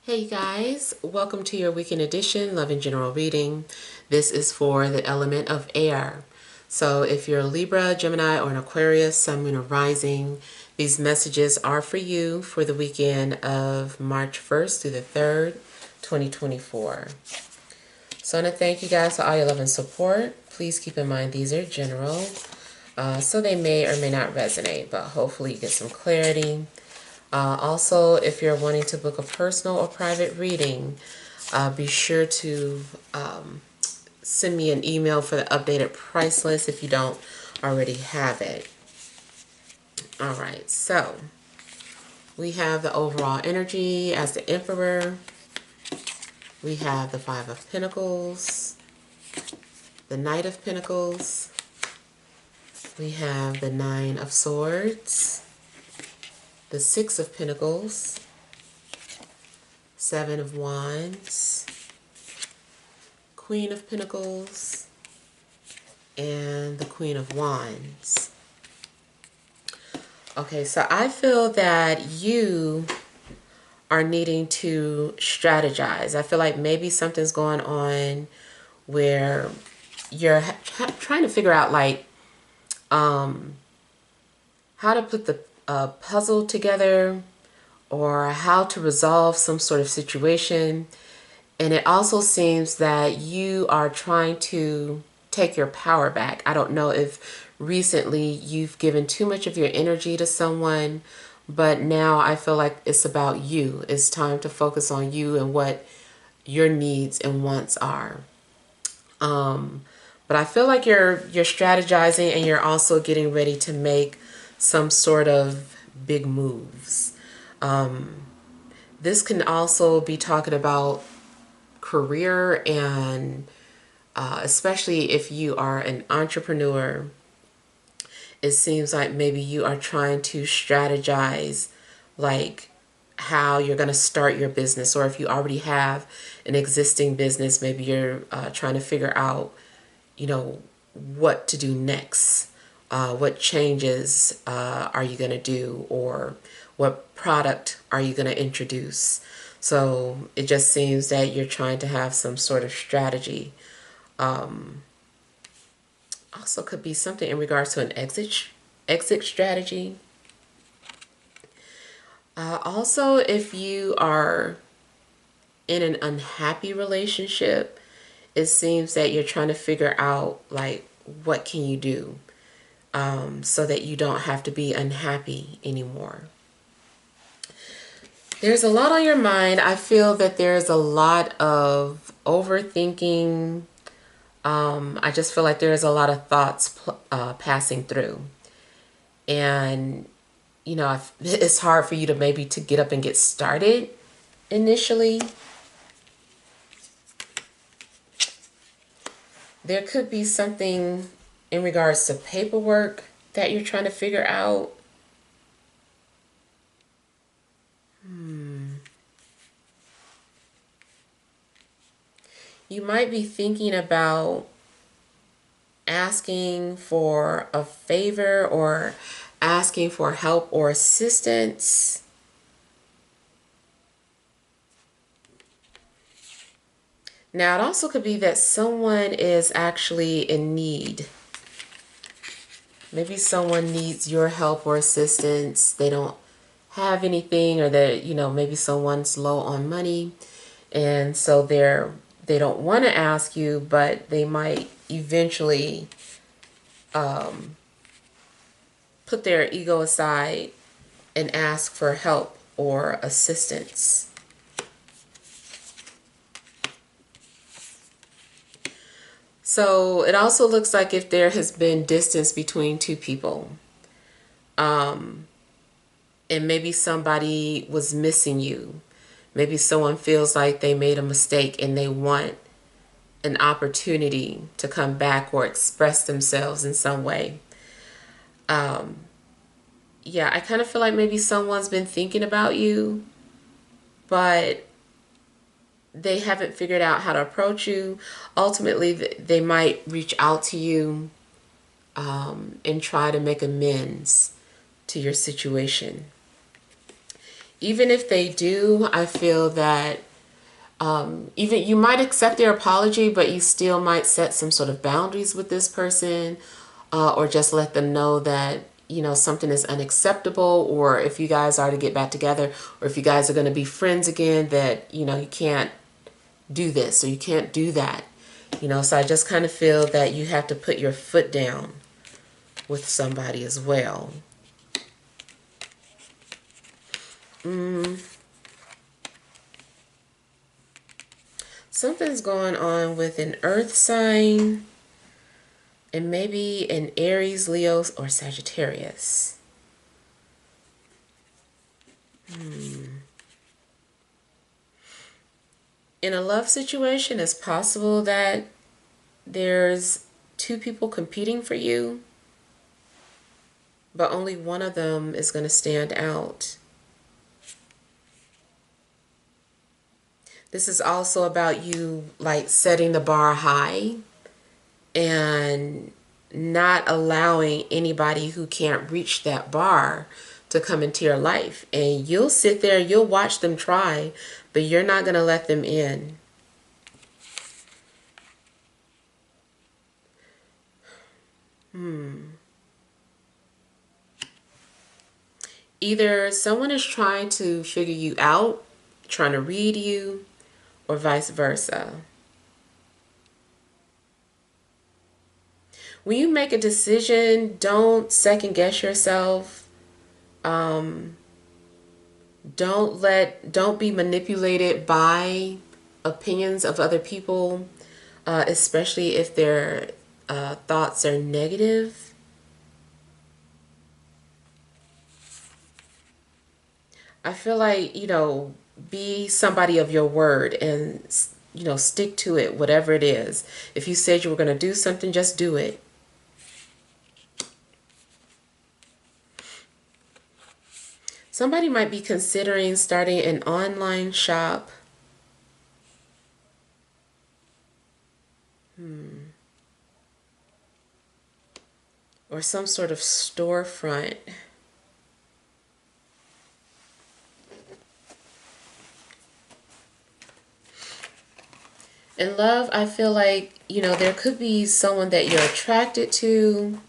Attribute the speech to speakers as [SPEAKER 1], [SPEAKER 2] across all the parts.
[SPEAKER 1] Hey guys, welcome to your weekend edition, Love and General reading. This is for the element of air. So if you're a Libra, Gemini, or an Aquarius, Sun, Moon, or Rising, these messages are for you for the weekend of March 1st through the 3rd, 2024. So I want to thank you guys for all your love and support. Please keep in mind these are general, so they may or may not resonate, but hopefully you get some clarity. Also, if you're wanting to book a personal or private reading, be sure to send me an email for the updated price list if you don't already have it. All right, so we have the overall energy as the Emperor. We have the Five of Pentacles, the Knight of Pentacles. We have the Nine of Swords, the Six of Pentacles, Seven of Wands, Queen of Pentacles, and the Queen of Wands. Okay, so I feel that you are needing to strategize. I feel like maybe something's going on where you're trying to figure out how to put the puzzle together or how to resolve some sort of situation. And it also seems that you are trying to take your power back. I don't know if recently you've given too much of your energy to someone, but now I feel like it's about you. It's time to focus on you and what your needs and wants are. But I feel like you're strategizing and you're also getting ready to make some sort of big moves. This can also be talking about career and especially if you are an entrepreneur, it seems like maybe you are trying to strategize like how you're going to start your business, or if you already have an existing business, maybe you're trying to figure out, what to do next. What changes are you going to do, or what product are you going to introduce? So it just seems that you're trying to have some sort of strategy. Also could be something in regards to an exit strategy. Also, if you are in an unhappy relationship, it seems that you're trying to figure out what can you do so that you don't have to be unhappy anymore. There's a lot on your mind. I feel that there's a lot of overthinking. I just feel like there's a lot of thoughts passing through. And, it's hard for you to maybe to get up and get started initially. There could be something in regards to paperwork that you're trying to figure out. You might be thinking about asking for a favor or asking for help or assistance. Now, it also could be that someone is actually in need. Maybe someone needs your help or assistance. They don't have anything, or that, maybe someone's low on money. And so they don't want to ask you, but they might eventually put their ego aside and ask for help or assistance. So it also looks like if there has been distance between two people, and maybe somebody was missing you. Maybe someone feels like they made a mistake and they want an opportunity to come back or express themselves in some way. Yeah, I kind of feel like maybe someone's been thinking about you, but they haven't figured out how to approach you. Ultimately, they might reach out to you and try to make amends to your situation. Even if they do, I feel that even you might accept their apology, but you still might set some sort of boundaries with this person, or just let them know that, you know, something is unacceptable, or if you guys are to get back together, or if you guys are going to be friends again, that, you know, you can't do this or you can't do that. You know, so I just kind of feel that you have to put your foot down with somebody as well. Something's going on with an earth sign and maybe an Aries, Leo, or Sagittarius. In a love situation, it's possible that there's two people competing for you, but only one of them is going to stand out. This is also about you like setting the bar high and not allowing anybody who can't reach that bar to come into your life. And you'll sit there, you'll watch them try, but you're not going to let them in. Either someone is trying to figure you out, trying to read you, or vice versa. When you make a decision, don't second guess yourself. Don't be manipulated by opinions of other people, especially if their thoughts are negative. I feel like, you know, be somebody of your word and, you know, stick to it, whatever it is. If you said you were going to do something, just do it. Somebody might be considering starting an online shop. Or some sort of storefront. In love, I feel like, you know, there could be someone that you're attracted to.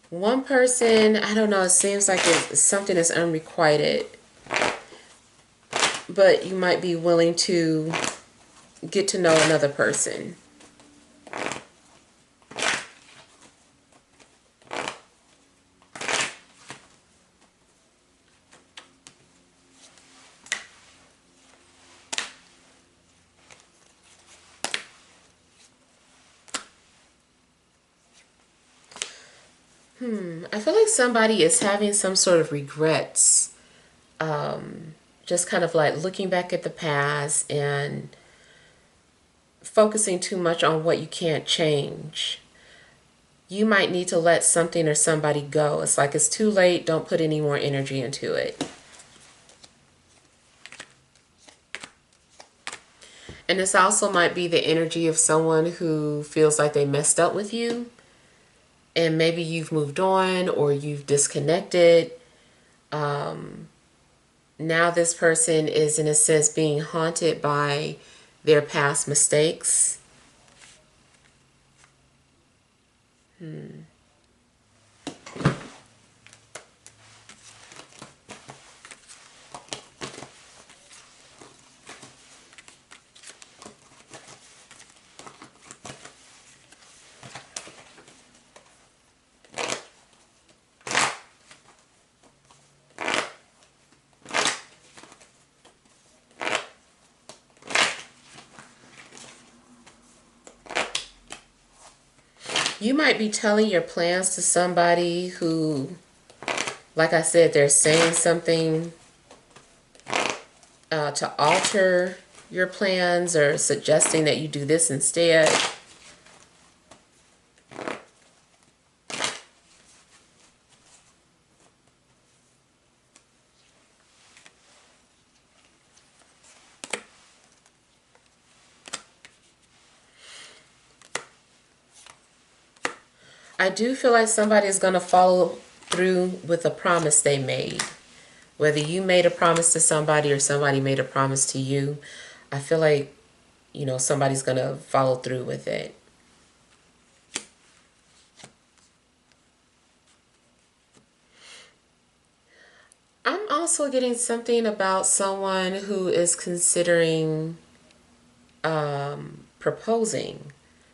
[SPEAKER 1] One person, I don't know, it seems like it's something is unrequited. But you might be willing to get to know another person. I feel like somebody is having some sort of regrets. Just kind of like looking back at the past and focusing too much on what you can't change. You might need to let something or somebody go. It's like it's too late. Don't put any more energy into it. And this also might be the energy of someone who feels like they messed up with you. And maybe you've moved on or you've disconnected. Now this person is, in a sense, being haunted by their past mistakes. You might be telling your plans to somebody who, like I said, they're saying something to alter your plans or suggesting that you do this instead. I do feel like somebody is going to follow through with a promise they made. Whether you made a promise to somebody or somebody made a promise to you, I feel like, you know, somebody's going to follow through with it. I'm also getting something about someone who is considering proposing.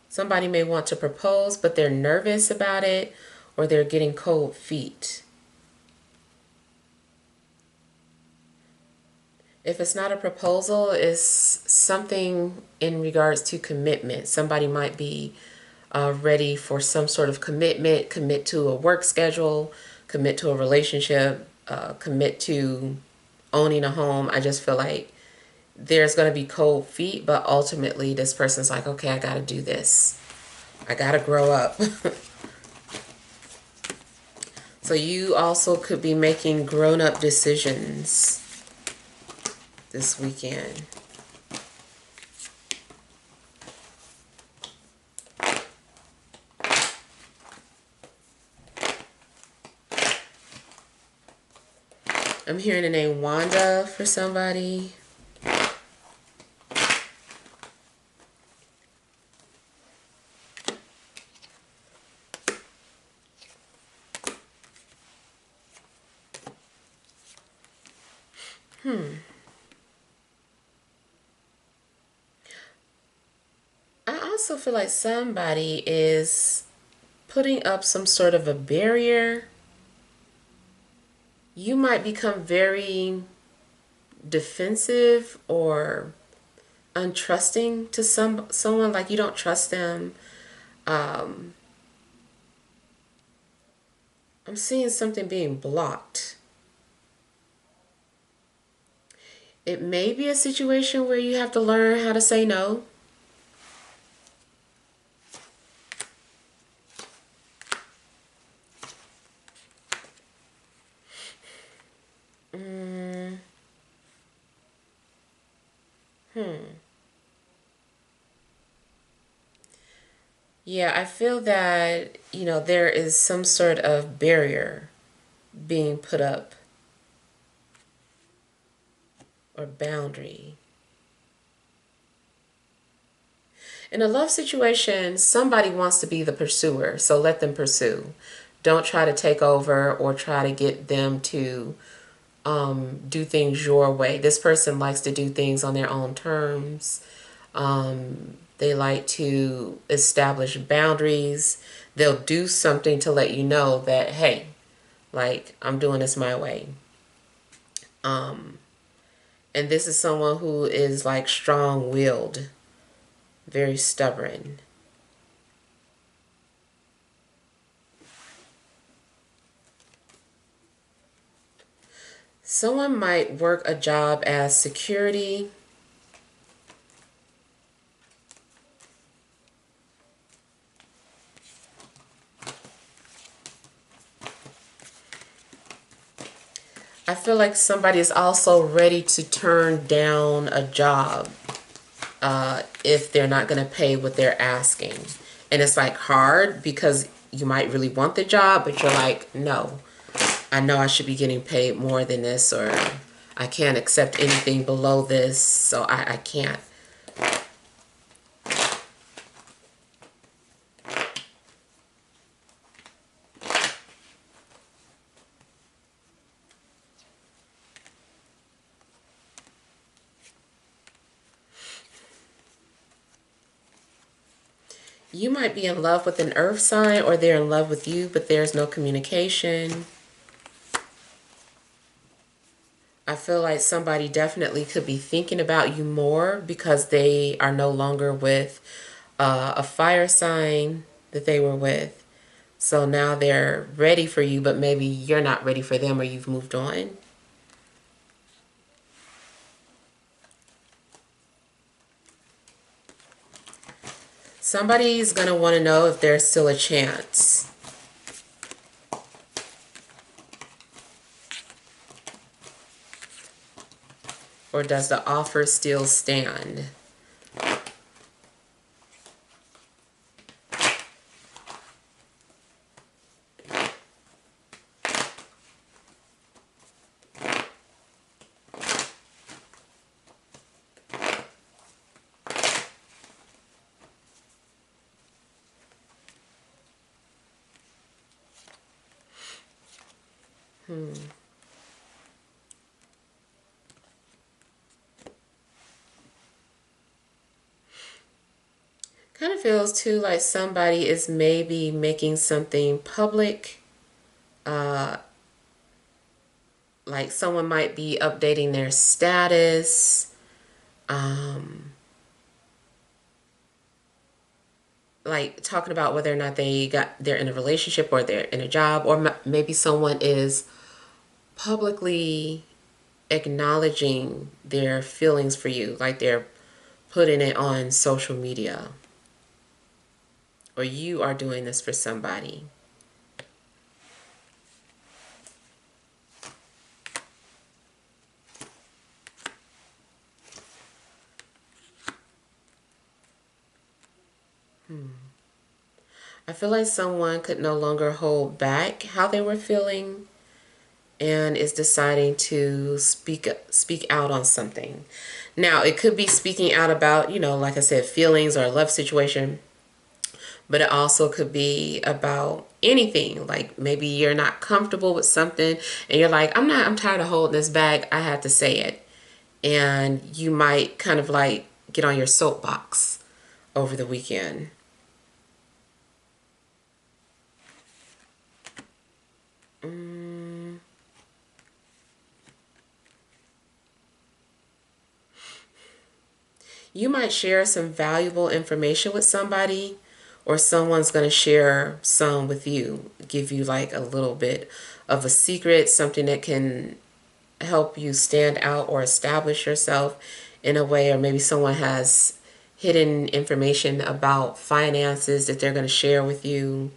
[SPEAKER 1] Somebody may want to propose, but they're nervous about it, or they're getting cold feet. If it's not a proposal, it's something in regards to commitment. Somebody might be ready for some sort of commitment, commit to a work schedule, commit to a relationship, commit to owning a home. I just feel like there's going to be cold feet, but ultimately this person's like, okay, I got to do this. I got to grow up. So you also could be making grown-up decisions this weekend. I'm hearing the name Wanda for somebody. I also feel like somebody is putting up some sort of a barrier. You might become very defensive or untrusting to someone, like you don't trust them. I'm seeing something being blocked. It may be a situation where you have to learn how to say no. Yeah, I feel that, you know, there is some sort of barrier being put up or boundary. In a love situation, somebody wants to be the pursuer, so let them pursue. Don't try to take over or try to get them to do things your way. This person likes to do things on their own terms. They like to establish boundaries. They'll do something to let you know that, hey, like, I'm doing this my way. And this is someone who is like strong-willed, very stubborn. Someone might work a job as security. I feel like somebody is also ready to turn down a job if they're not going to pay what they're asking. And it's like hard because you might really want the job, but you're like, no, I know I should be getting paid more than this, or I can't accept anything below this, so I can't. You might be in love with an earth sign, or they're in love with you, but there's no communication. I feel like somebody definitely could be thinking about you more because they are no longer with a fire sign that they were with. So now they're ready for you, but maybe you're not ready for them, or you've moved on. Somebody's going to want to know if there's still a chance. Or does the offer still stand? Kind of feels too like somebody is maybe making something public. Like someone might be updating their status. Like talking about whether or not they're in a relationship or they're in a job, or maybe someone is publicly acknowledging their feelings for you, like they're putting it on social media, or you are doing this for somebody. I feel like someone could no longer hold back how they were feeling and is deciding to speak out on something. Now, it could be speaking out about, like I said, feelings or a love situation, but it also could be about anything. Like maybe you're not comfortable with something and you're like, I'm tired of holding this back. I have to say it. And you might kind of like get on your soapbox over the weekend. You might share some valuable information with somebody, or someone's going to share some with you, give you like a little bit of a secret, something that can help you stand out or establish yourself in a way, or maybe someone has hidden information about finances that they're going to share with you.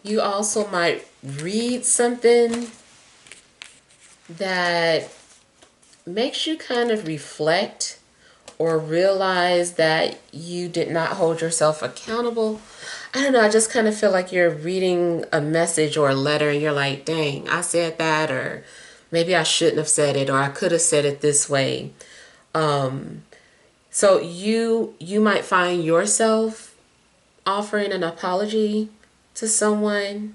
[SPEAKER 1] You also might read something that makes you kind of reflect or realize that you did not hold yourself accountable. I don't know, I just kind of feel like you're reading a message or a letter and you're like, dang, I said that, or maybe I shouldn't have said it, or I could have said it this way. So you might find yourself offering an apology to someone.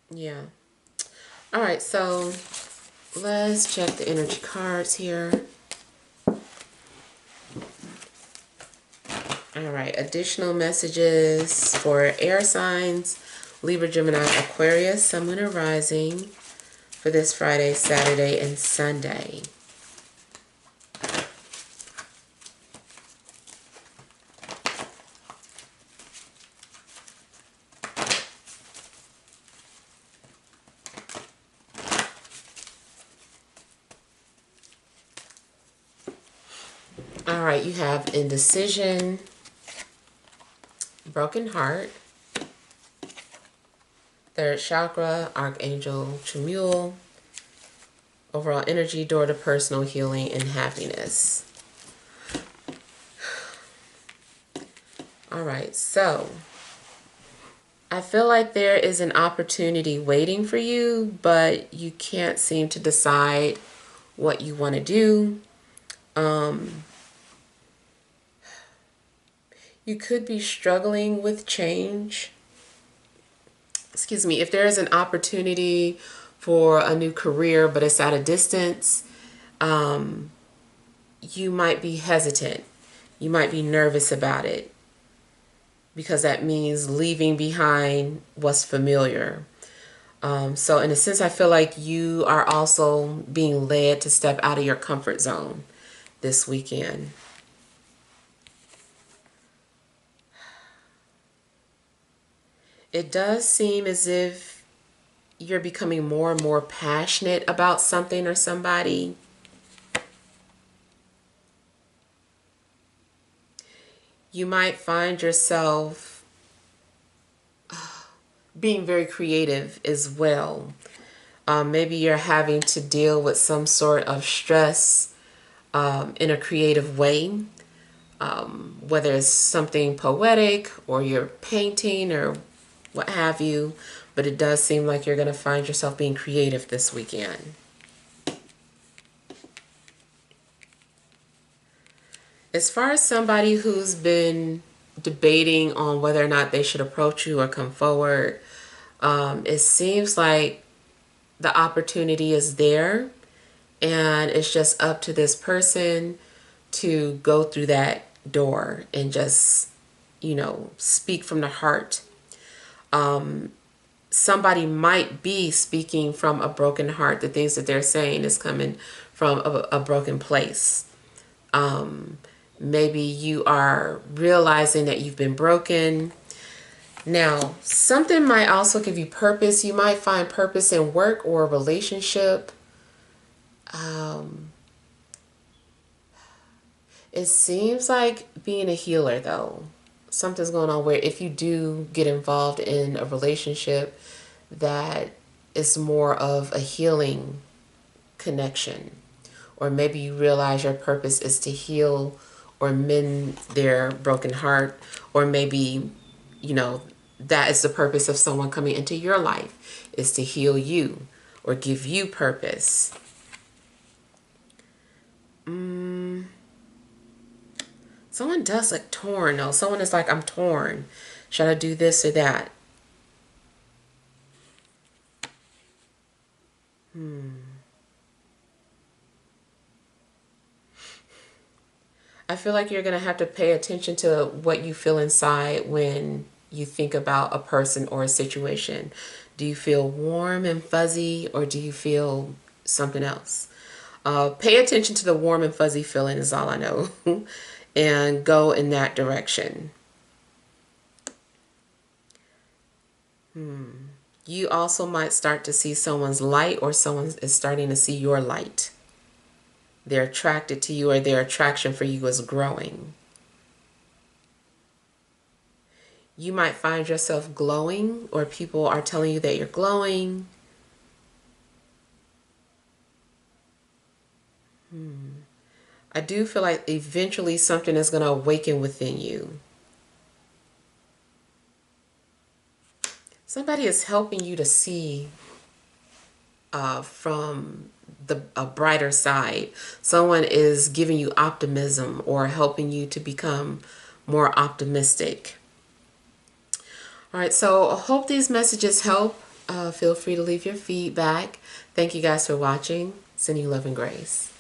[SPEAKER 1] Yeah. All right, so let's check the energy cards here. All right, additional messages for air signs, Libra, Gemini, Aquarius, Sun, Moon, and Rising for this Friday, Saturday, and Sunday. All right, you have indecision, broken heart, third chakra, Archangel Chamuel, overall energy, door to personal healing and happiness. All right, so I feel like there is an opportunity waiting for you, but you can't seem to decide what you want to do. You could be struggling with change. Excuse me, if there is an opportunity for a new career, but it's at a distance, you might be hesitant. You might be nervous about it because that means leaving behind what's familiar. So in a sense, I feel like you are also being led to step out of your comfort zone this weekend. It does seem as if you're becoming more and more passionate about something or somebody. You might find yourself being very creative as well. Maybe you're having to deal with some sort of stress in a creative way, whether it's something poetic or you're painting or what have you, but it does seem like you're going to find yourself being creative this weekend. As far as somebody who's been debating on whether or not they should approach you or come forward, it seems like the opportunity is there, and it's just up to this person to go through that door and just, speak from the heart. Somebody might be speaking from a broken heart. The things that they're saying is coming from a broken place. Maybe you are realizing that you've been broken. Now, something might also give you purpose. You might find purpose in work or a relationship. It seems like being a healer, though. Something's going on where if you do get involved in a relationship, that is more of a healing connection. Or maybe you realize your purpose is to heal or mend their broken heart. Or maybe, that is the purpose of someone coming into your life, is to heal you or give you purpose. Someone does look torn, though. Someone is like, I'm torn. Should I do this or that? I feel like you're going to have to pay attention to what you feel inside when you think about a person or a situation. Do you feel warm and fuzzy, or do you feel something else? Pay attention to the warm and fuzzy feeling is all I know. And go in that direction. You also might start to see someone's light, or someone is starting to see your light. They're attracted to you, or their attraction for you is growing. You might find yourself glowing, or people are telling you that you're glowing. I do feel like eventually something is going to awaken within you. Somebody is helping you to see from a brighter side. Someone is giving you optimism or helping you to become more optimistic. All right, so I hope these messages help. Feel free to leave your feedback. Thank you guys for watching. Sending you love and grace.